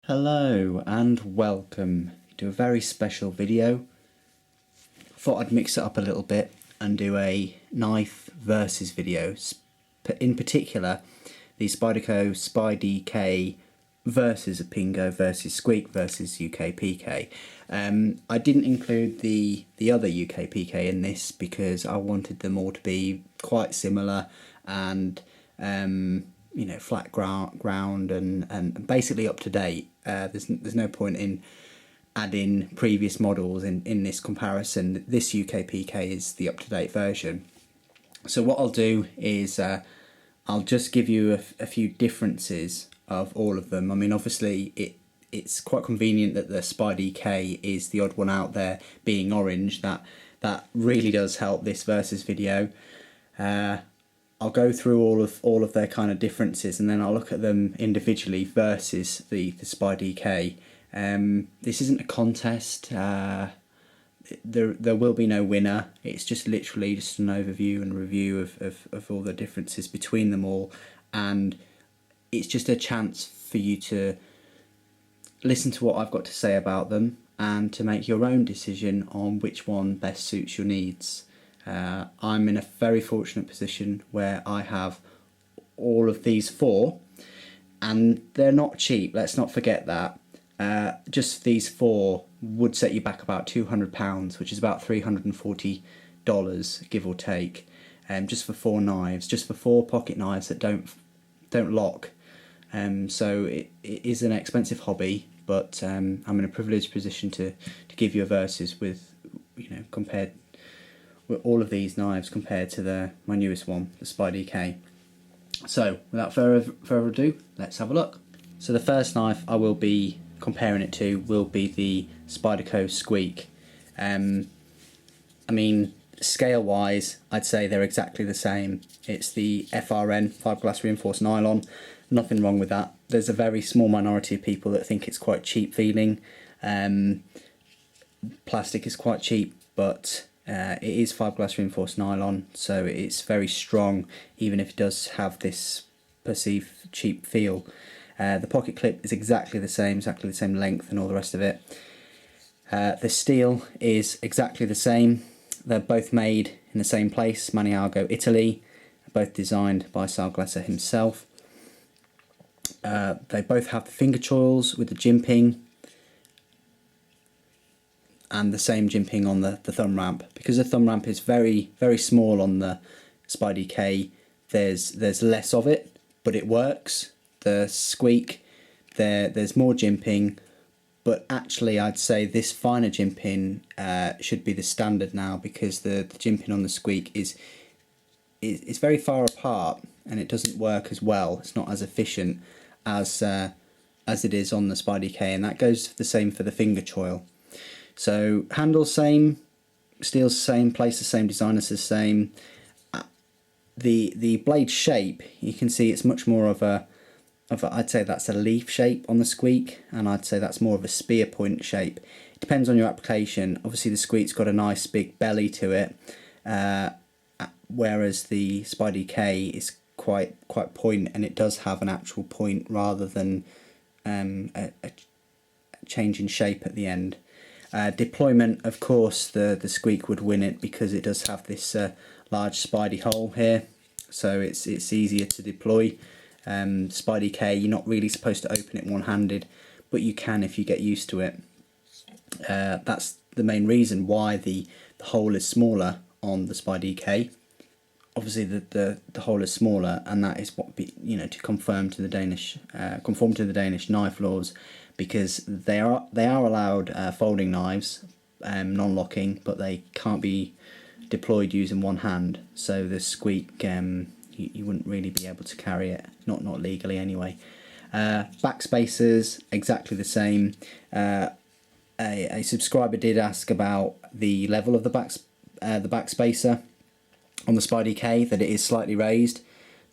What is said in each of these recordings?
Hello and welcome to a very special video. Thought I'd mix it up a little bit and do a knife versus video. In particular, the Spyderco Spy-DK versus a Pingo versus Squeak versus UKPK. I didn't include the other UKPK in this because I wanted them all to be quite similar and you know, flat ground and basically up to date. There's no point in adding previous models in this comparison. This UKPK is the up-to-date version. So what I'll do is I'll just give you a few differences of all of them. I mean, obviously it's quite convenient that the Spy-DK is the odd one out there, being orange. That really does help this versus video. I'll go through all of their kind of differences, and then I'll look at them individually versus the Spy-DK. This isn't a contest. There will be no winner. It's just literally just an overview and review of all the differences between them all, and it's just a chance for you to listen to what I've got to say about them and to make your own decision on which one best suits your needs. I'm in a very fortunate position where I have all of these four, and they're not cheap, let's not forget that. Just these four would set you back about £200, which is about $340, give or take, just for four knives, just for four pocket knives that don't lock. So it is an expensive hobby, but I'm in a privileged position to give you a versus with, you know, compared with all of these knives compared to my newest one, the Spy-DK. So without further ado, let's have a look. So the first knife I will be comparing it to will be the Spyderco Squeak. I mean, scale wise, I'd say they're exactly the same. It's the FRN, fiberglass reinforced nylon. Nothing wrong with that. There's a very small minority of people that think it's quite cheap feeling. Plastic is quite cheap, but it is fiberglass reinforced nylon, so it's very strong, even if it does have this perceived cheap feel. The pocket clip is exactly the same length and all the rest of it. The steel is exactly the same. They're both made in the same place, Maniago, Italy, both designed by Salglesser himself. They both have the finger choils with the jimping and the same jimping on the thumb ramp. Because the thumb ramp is very small on the Spy-DK, there's less of it, but it works. The Squeak, there's more jimping, but actually I'd say this finer jimping should be the standard now, because the jimping on the Squeak is very far apart and it doesn't work as well. It's not as efficient as it is on the Spy-DK, and that goes the same for the finger choil. So handle same, steel's the same, place the same, designer's the same. The blade shape, you can see it's much more of a I'd say that's a leaf shape on the Squeak, and I'd say that's more of a spear point shape. It depends on your application. Obviously the Squeak's got a nice big belly to it, whereas the Spy-DK is quite point, and it does have an actual point rather than a change in shape at the end. Deployment, of course, the Squeak would win it because it does have this large spidey hole here, so it's easier to deploy. Spy-DK, you're not really supposed to open it one-handed, but you can if you get used to it. That's the main reason why the hole is smaller on the Spy-DK. Obviously the hole is smaller, and that is what to conform to the Danish knife laws, because they are allowed folding knives, non-locking, but they can't be deployed using one hand. So the Squeak, you wouldn't really be able to carry it, not legally anyway. Back spacers, exactly the same. A subscriber did ask about the level of the back spacer on the Spy-DK, that it is slightly raised.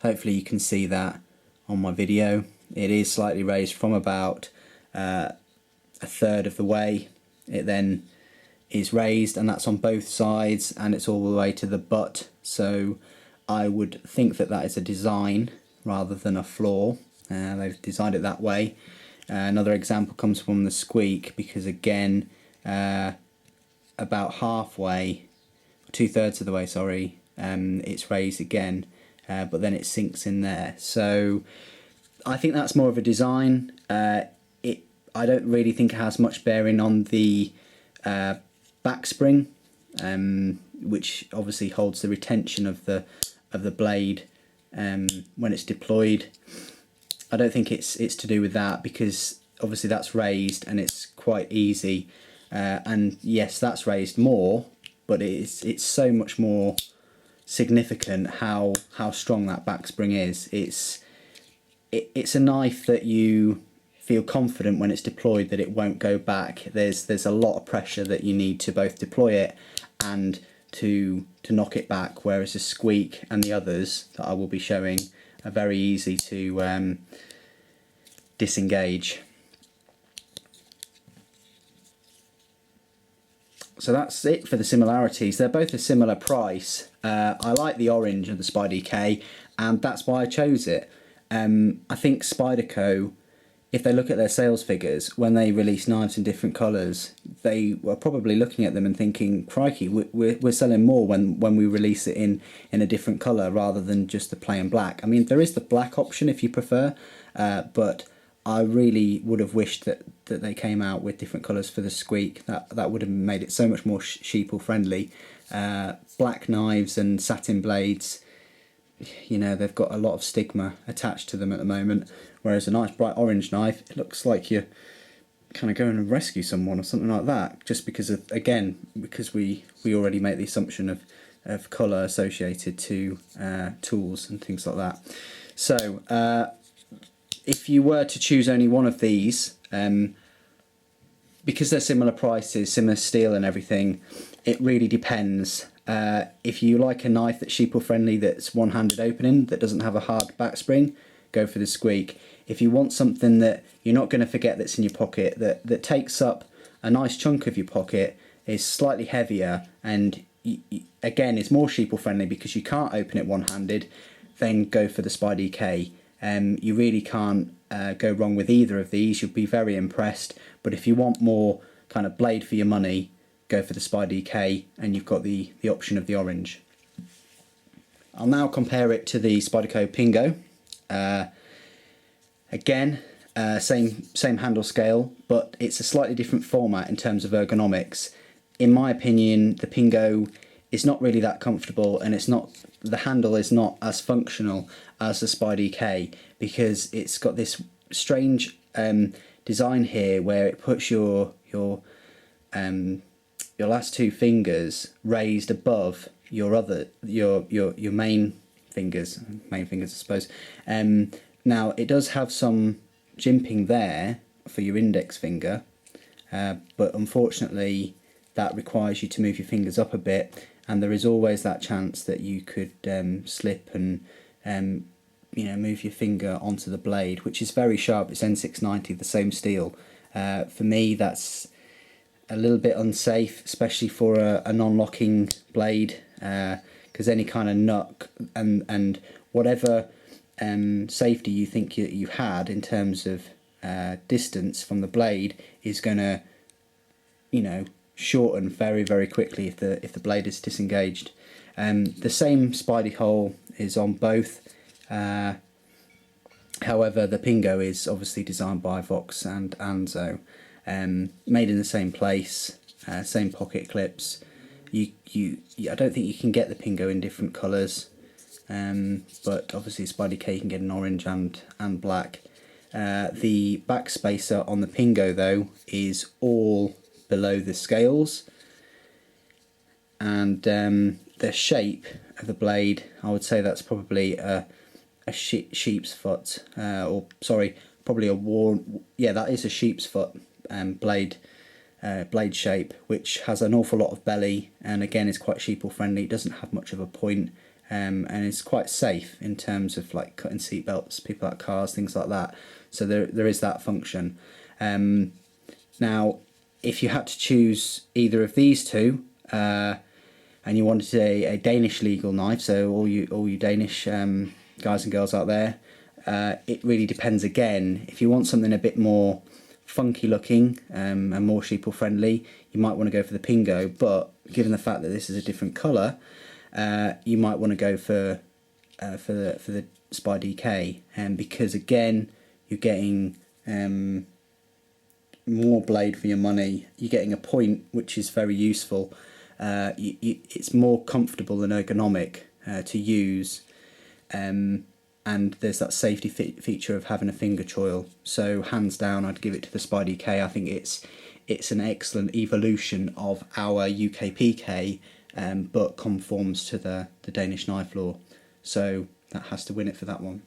Hopefully you can see that on my video. It is slightly raised from about a third of the way. It then is raised, and that's on both sides, and it's all the way to the butt. So I would think that is a design rather than a flaw. They've designed it that way. Another example comes from the Squeak, because again, about halfway, 2/3 of the way, sorry, it's raised again, but then it sinks in there. So I think that's more of a design. I don't really think it has much bearing on the back spring, which obviously holds the retention of the blade when it's deployed. I don't think it's to do with that, because obviously that's raised and it's quite easy, and yes, that's raised more, but it's so much more significant how strong that back spring is. It's a knife that you feel confident when it's deployed that it won't go back. There's a lot of pressure that you need to both deploy it and to knock it back, whereas the Squeak and the others that I will be showing are very easy to disengage. So that's it for the similarities. They're both a similar price. I like the orange of the Spy-DK, and that's why I chose it. I think Spyderco, if they look at their sales figures, when they release knives in different colours, they were probably looking at them and thinking, crikey, we're selling more when we release it in a different colour rather than just the plain black. I mean, there is the black option if you prefer, but I really would have wished that they came out with different colours for the Squeak. That would have made it so much more sheeple friendly. Black knives and satin blades, you know, they've got a lot of stigma attached to them at the moment, whereas a nice bright orange knife, it looks like you're kind of going to rescue someone or something like that, just because of, again, because we already make the assumption of colour associated to tools and things like that. So if you were to choose only one of these, because they're similar prices, similar steel and everything, it really depends. If you like a knife that's sheeple friendly, that's one-handed opening, that doesn't have a hard back spring, go for the Squeak. If you want something that you're not going to forget, that's in your pocket, that takes up a nice chunk of your pocket, is slightly heavier, and again is more sheeple friendly because you can't open it one-handed, then go for the Spy-DK. You really can't go wrong with either of these. You'll be very impressed. But if you want more kind of blade for your money, go for the Spy-DK, and you've got the option of the orange. I'll now compare it to the Spyderco Pingo. Again, same handle scale, but it's a slightly different format in terms of ergonomics. In my opinion, the Pingo is not really that comfortable, and the handle is not as functional as the Spy-DK, because it's got this strange design here where it puts your last two fingers raised above your main fingers, I suppose. Now it does have some jimping there for your index finger, but unfortunately that requires you to move your fingers up a bit, and there is always that chance that you could slip and move your finger onto the blade, which is very sharp. It's N690, the same steel. For me, that's a little bit unsafe, especially for a non-locking blade, because any kind of nut and whatever safety you think you had in terms of distance from the blade is going to, shorten very, very quickly if the blade is disengaged. The same Spidey hole is on both. However, the Pingo is obviously designed by Vox and Anzo, made in the same place, same pocket clips. I don't think you can get the Pingo in different colours, but obviously Spy-DK you can get an orange and black. The back spacer on the Pingo though is all below the scales, and the shape of the blade, I would say that's probably a sheep's foot, or sorry, probably that is a sheep's foot blade shape, which has an awful lot of belly, and again is quite sheeple friendly. It doesn't have much of a point, and is quite safe in terms of like cutting seat belts, people at cars, things like that. So there is that function. Now, if you had to choose either of these two, and you wanted a Danish legal knife, so all you Danish guys and girls out there, it really depends again. If you want something a bit more funky looking and more sheeple friendly, you might want to go for the Pingo, but given the fact that this is a different colour, you might want to go for the Spy-DK, because again you're getting more blade for your money. You're getting a point which is very useful. It's more comfortable and ergonomic to use, and there's that safety feature of having a finger choil. So hands down, I'd give it to the Spy-DK. I think it's an excellent evolution of our UKPK, but conforms to the Danish knife law. So that has to win it for that one.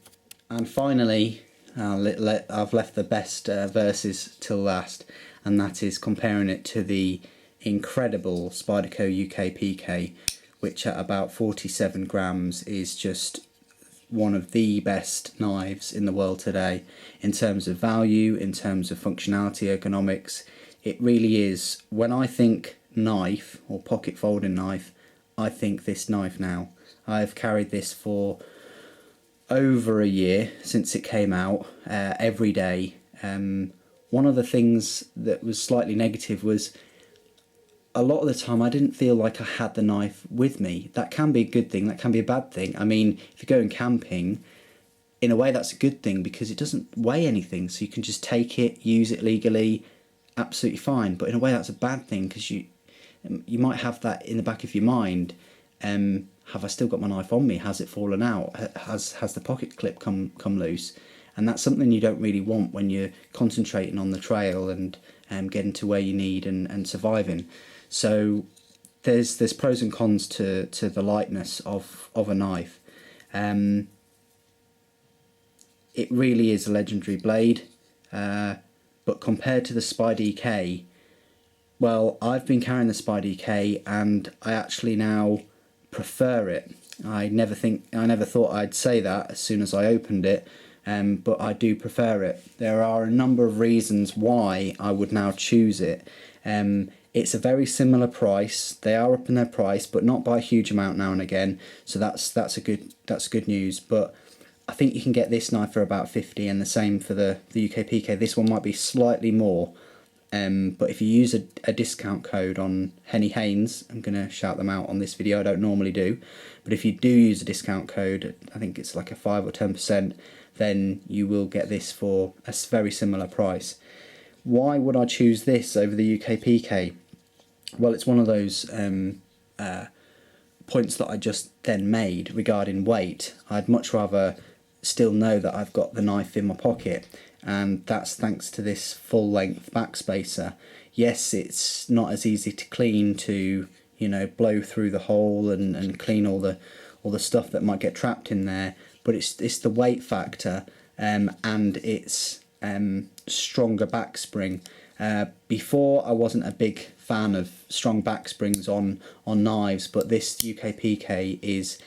And finally, I've left the best versus till last, and that is comparing it to the incredible Spyderco UKPK, which at about 47 grams is just one of the best knives in the world today in terms of value, in terms of functionality, ergonomics. It really is. When I think knife or pocket folding knife, I think this knife now. I've carried this for over a year since it came out, every day. One of the things that was slightly negative was a lot of the time I didn't feel like I had the knife with me. That can be a good thing, that can be a bad thing. I mean, if you're going camping, in a way that's a good thing because it doesn't weigh anything, so you can just take it, use it legally, absolutely fine. But in a way that's a bad thing because you might have that in the back of your mind. Have I still got my knife on me? Has it fallen out? Has the pocket clip come loose? And that's something you don't really want when you're concentrating on the trail and getting to where you need and surviving. So there's pros and cons to the lightness of a knife. It really is a legendary blade, but compared to the Spy-DK, well, I've been carrying the Spy-DK and I actually now prefer it. I never thought I'd say that as soon as I opened it, but I do prefer it. There are a number of reasons why I would now choose it. It's a very similar price. They are up in their price, but not by a huge amount now and again. So that's good news. But I think you can get this knife for about 50, and the same for the UKPK. This one might be slightly more. But if you use a discount code on Henny Haynes, I'm going to shout them out on this video, I don't normally do, but if you do use a discount code, I think it's like a 5 or 10%, then you will get this for a very similar price. Why would I choose this over the UKPK? Well, it's one of those points that I just then made regarding weight. I'd much rather still know that I've got the knife in my pocket, and that's thanks to this full length backspacer. Yes, it's not as easy to clean, to blow through the hole and clean all the stuff that might get trapped in there, but it's the weight factor, and it's stronger backspring. Before I wasn't a big fan of strong backsprings on knives, but this UKPK is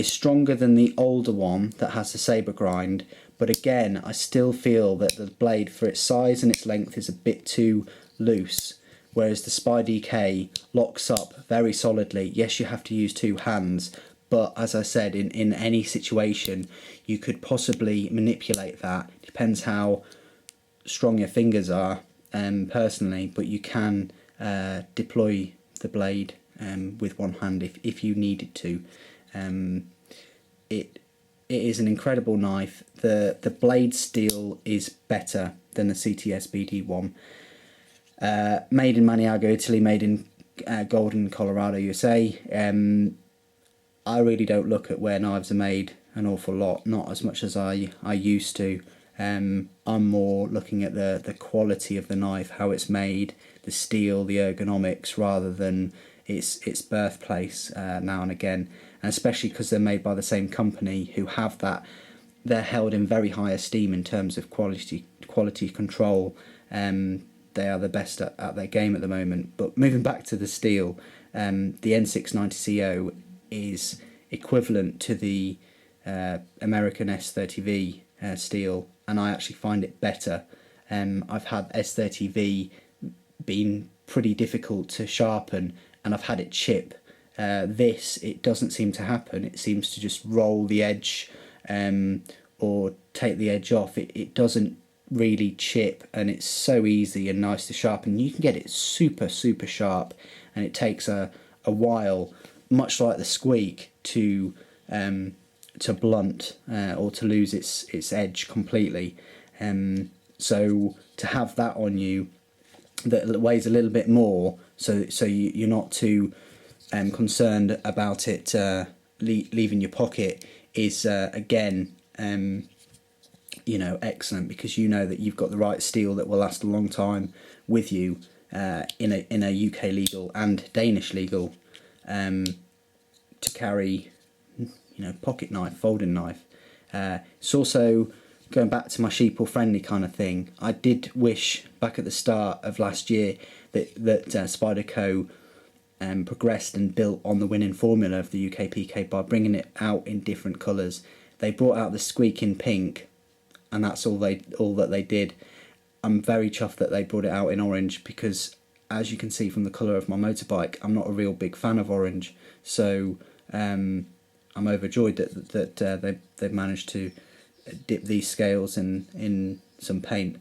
stronger than the older one that has the saber grind. But again, I still feel that the blade, for its size and its length, is a bit too loose, whereas the Spy-DK locks up very solidly. Yes, you have to use two hands, but as I said, in any situation, you could possibly manipulate that. Depends how strong your fingers are, personally, but you can deploy the blade with one hand if you needed to. It is an incredible knife. The blade steel is better than the CTS BD one. Made in Maniago, Italy, made in Golden, Colorado, USA. I really don't look at where knives are made an awful lot, not as much as I used to. I'm more looking at the quality of the knife, how it's made, the steel, the ergonomics, rather than its birthplace now and again. And especially because they're made by the same company, who have that, they're held in very high esteem in terms of quality control. They are the best at their game at the moment. But moving back to the steel, the N690CO is equivalent to the American S30V steel, and I actually find it better. I've had S30V been pretty difficult to sharpen, and I've had it chip. It doesn't seem to happen. It seems to just roll the edge, or take the edge off, it doesn't really chip, and it's so easy and nice to sharpen. You can get it super sharp, and it takes a while, much like the Squeak, to blunt or to lose its edge completely. So to have that on you that weighs a little bit more, so you're not too concerned about it leaving your pocket, is again you know, excellent, because you know that you've got the right steel that will last a long time with you in a UK legal and Danish legal, to carry, you know, pocket knife, folding knife. It's also, going back to my sheeple friendly kind of thing, I did wish back at the start of last year that Spyderco progressed and built on the winning formula of the UKPK by bringing it out in different colours. They brought out the Squeak in pink, and that's all that they did. I'm very chuffed that they brought it out in orange, because as you can see from the colour of my motorbike, I'm not a real big fan of orange. So I'm overjoyed that they've managed to dip these scales in some paint,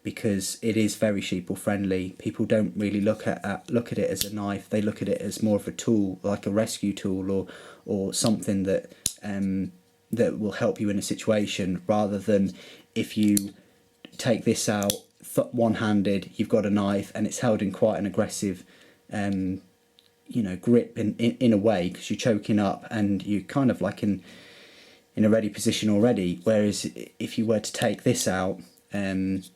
because it is very sheeple friendly. People don't really look at it as a knife. They look at it as more of a tool, like a rescue tool, or something that that will help you in a situation, rather than if you take this out one-handed, you've got a knife and it's held in quite an aggressive you know, grip in a way, because you're choking up and you're kind of like in a ready position already. Whereas if you were to take this out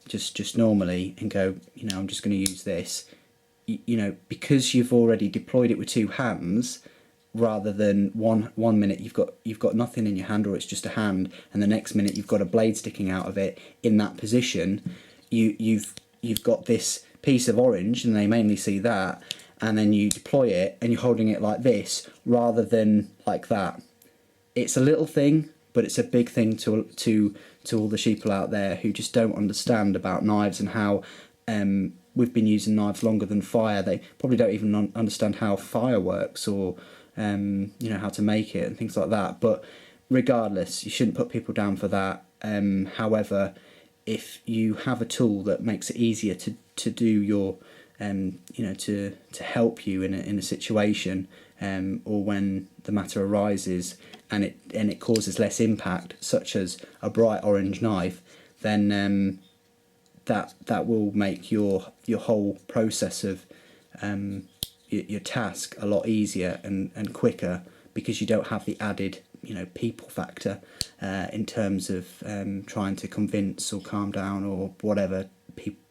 just normally and go, you know, I'm just going to use this, you know, because you've already deployed it with two hands, rather than one minute you've got nothing in your hand, or it's just a hand, and the next minute you've got a blade sticking out of it. In that position, you've got this piece of orange, and they mainly see that, and then you deploy it and you're holding it like this rather than like that. It's a little thing, but it's a big thing to all the sheeple out there who just don't understand about knives and how we've been using knives longer than fire. They probably don't even understand how fire works, or you know, how to make it and things like that. But regardless, you shouldn't put people down for that. However, if you have a tool that makes it easier to do your you know, to help you in a situation, or when the matter arises and it causes less impact, such as a bright orange knife, then that will make your whole process of your task a lot easier and quicker, because you don't have the added, you know, people factor in terms of trying to convince or calm down or whatever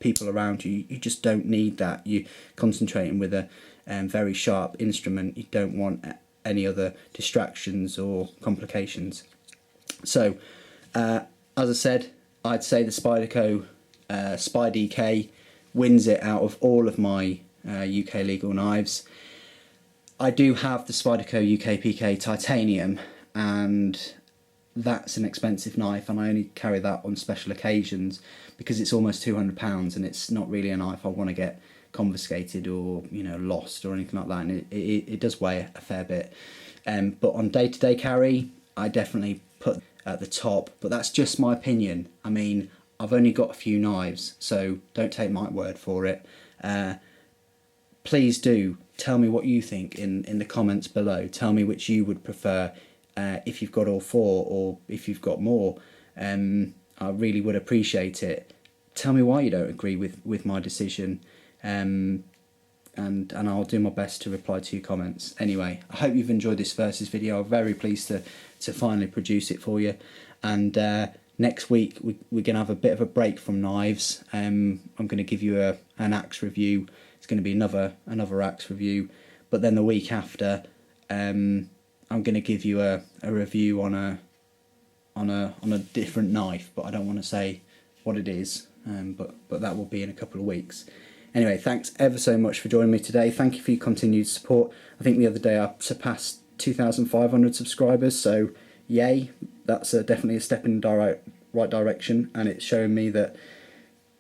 people around you. You just don't need that. You're concentrating with a very sharp instrument. You don't want any other distractions or complications. So as I said, I'd say the Spyderco Spy-DK wins it out of all of my UK legal knives. I do have the Spyderco UKPK titanium, and that's an expensive knife, and I only carry that on special occasions because it's almost £200, and it's not really a knife I want to get confiscated or, you know, lost or anything like that, and it does weigh a fair bit. But on day-to-day carry, I definitely put at the top, but that's just my opinion. I mean, I've only got a few knives, so don't take my word for it. Please do tell me what you think in the comments below. Tell me which you would prefer, if you've got all four or if you've got more. I really would appreciate it. Tell me why you don't agree with my decision, and I'll do my best to reply to your comments. Anyway, I hope you've enjoyed this versus video. I'm very pleased to finally produce it for you. And next week we're going to have a bit of a break from knives. I'm going to give you an axe review. It's going to be another axe review. But then the week after, I'm going to give you a review on a different knife, but I don't want to say what it is. But that will be in a couple of weeks. Anyway, thanks ever so much for joining me today. Thank you for your continued support. I think the other day I surpassed 2,500 subscribers, so yay. That's definitely a step in the right direction, and it's showing me that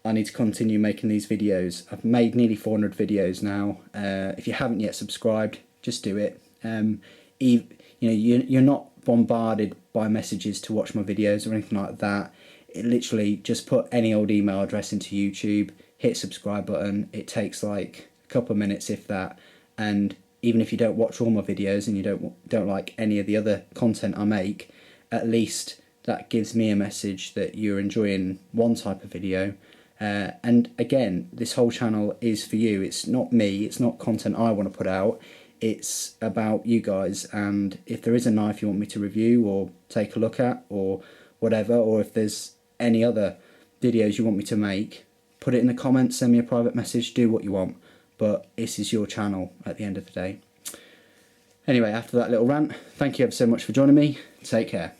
I need to continue making these videos. I've made nearly 400 videos now. If you haven't yet subscribed, just do it. You know, you're not bombarded by messages to watch my videos or anything like that. It literally just put any old email address into YouTube, hit subscribe button. It takes like a couple of minutes, if that. And even if you don't watch all my videos and you don't like any of the other content I make, at least that gives me a message that you're enjoying one type of video. And again, this whole channel is for you. It's not me, it's not content I want to put out, it's about you guys. And if there is a knife you want me to review or take a look at or whatever, or if there's any other videos you want me to make, put it in the comments, send me a private message, do what you want. But this is your channel at the end of the day. Anyway, after that little rant, thank you ever so much for joining me. Take care.